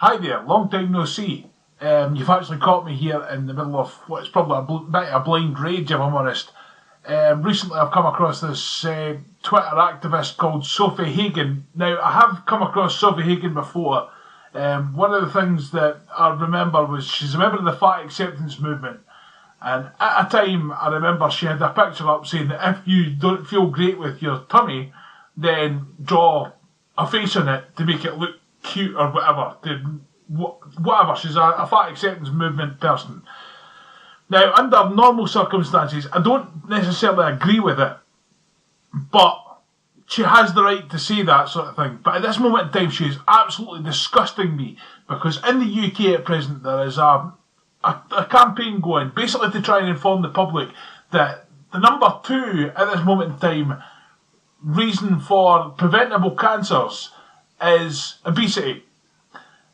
Hi there, long time no see. You've actually caught me here in the middle of what's probably a bit of a blind rage, if I'm honest. Recently I've come across this Twitter activist called Sophie Hagen. Now, I have come across Sophie Hagen before. One of the things that I remember was she's a member of the fat acceptance movement. And at a time, I remember she had a picture up saying that if you don't feel great with your tummy, then draw a face on it to make it look cute or whatever. Whatever, she's a fat acceptance movement person. Now, under normal circumstances, I don't necessarily agree with it, but she has the right to say that sort of thing. But at this moment in time, she is absolutely disgusting me, because in the UK at present, there is a campaign going, basically to try and inform the public that the number 2 at this moment in time reason for preventable cancers is obesity.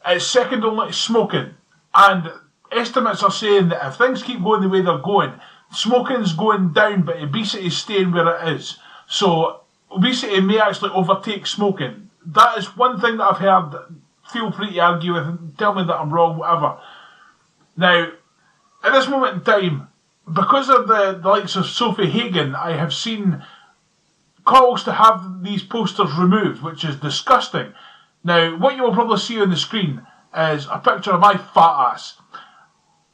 It's second only to smoking, and estimates are saying that if things keep going the way they're going, smoking's going down but obesity is staying where it is. So obesity may actually overtake smoking. That is one thing that I've heard. Feel free to argue with and tell me that I'm wrong, whatever. Now, at this moment in time, because of the likes of Sophie Hagen, I have seen calls to have these posters removed, which is disgusting. Now, what you will probably see on the screen is a picture of my fat ass.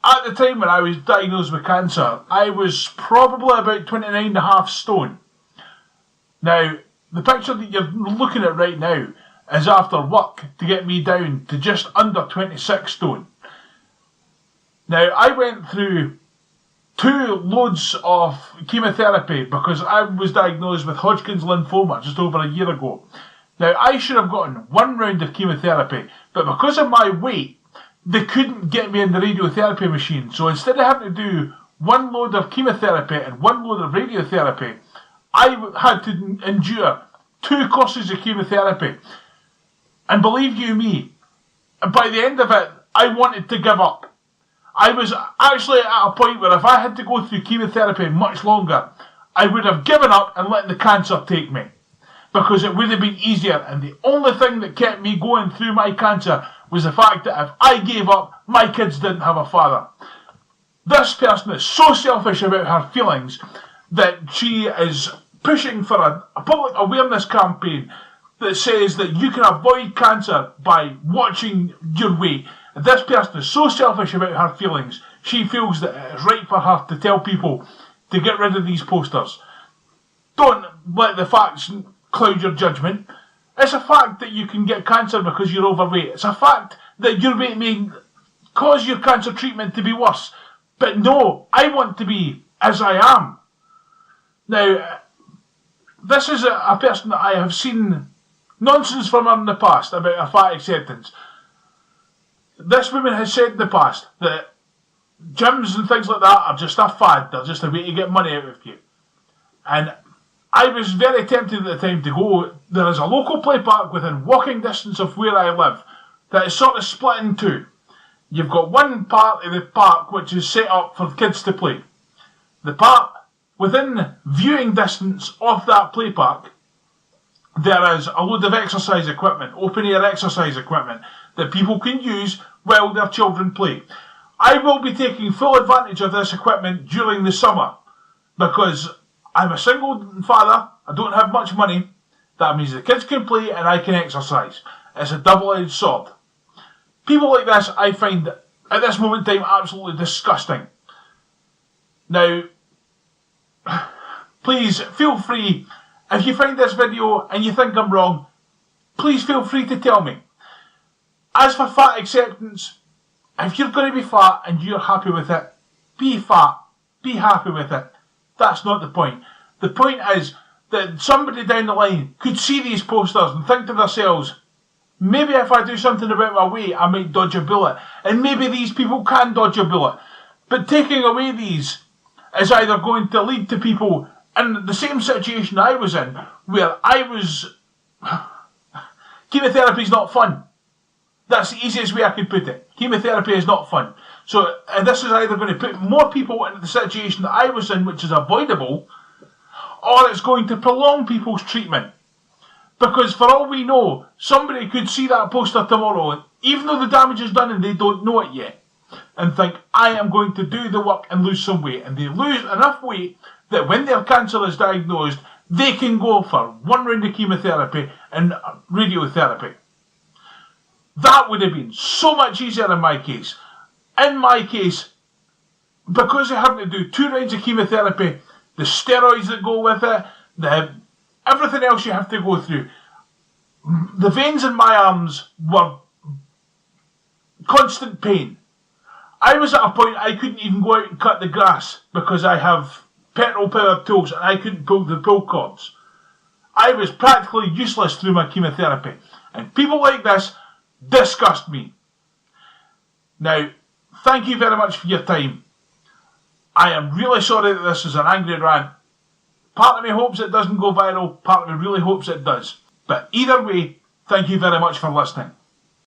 At the time when I was diagnosed with cancer, I was probably about 29.5 stone. Now, the picture that you're looking at right now is after work to get me down to just under 26 stone. Now, I went through 2 loads of chemotherapy because I was diagnosed with Hodgkin's lymphoma just over a year ago. Now, I should have gotten 1 round of chemotherapy, but because of my weight, they couldn't get me in the radiotherapy machine. So instead of having to do 1 load of chemotherapy and 1 load of radiotherapy, I had to endure 2 courses of chemotherapy. And believe you me, by the end of it, I wanted to give up. I was actually at a point where if I had to go through chemotherapy much longer, I would have given up and let the cancer take me, because it would have been easier, and the only thing that kept me going through my cancer was the fact that if I gave up, my kids didn't have a father. This person is so selfish about her feelings that she is pushing for a public awareness campaign that says that you can avoid cancer by watching your weight. This person is so selfish about her feelings, she feels that it is right for her to tell people to get rid of these posters. Don't let the facts cloud your judgment. It's a fact that you can get cancer because you're overweight. It's a fact that your weight may cause your cancer treatment to be worse. But no, I want to be as I am. Now, this is a person that I have seen nonsense from her in the past about her fat acceptance. This woman has said in the past that gyms and things like that are just a fad. They're just a way to get money out of you. And I was very tempted at the time to go. There is a local play park within walking distance of where I live that is sort of split in 2. You've got one part of the park which is set up for kids to play. The part within viewing distance of that play park, there is a load of exercise equipment, open air exercise equipment, that people can use while their children play. I will be taking full advantage of this equipment during the summer, because I'm a single father, I don't have much money. That means the kids can play and I can exercise. It's a double-edged sword. People like this I find at this moment in time absolutely disgusting. Now, please feel free, if you find this video and you think I'm wrong, please feel free to tell me. As for fat acceptance, if you're going to be fat and you're happy with it, be fat, be happy with it. That's not the point. The point is that somebody down the line could see these posters and think to themselves, maybe if I do something about my weight, I might dodge a bullet. And maybe these people can dodge a bullet. But taking away these is either going to lead to people in the same situation I was in, where I was... Chemotherapy is not fun. That's the easiest way I could put it. Chemotherapy is not fun. So this is either going to put more people into the situation that I was in, which is avoidable, or it's going to prolong people's treatment. Because for all we know, somebody could see that poster tomorrow even though the damage is done and they don't know it yet, and think, I am going to do the work and lose some weight. And they lose enough weight that when their cancer is diagnosed, they can go for one round of chemotherapy and radiotherapy. That would have been so much easier in my case. In my case, because you're having to do 2 rounds of chemotherapy, the steroids that go with it, everything else you have to go through, the veins in my arms were constant pain. I was at a point I couldn't even go out and cut the grass because I have petrol-powered tools and I couldn't pull the pull cords. I was practically useless through my chemotherapy. And people like this disgust me. Now, thank you very much for your time. I am really sorry that this is an angry rant. Part of me hopes it doesn't go viral, part of me really hopes it does. But either way, thank you very much for listening.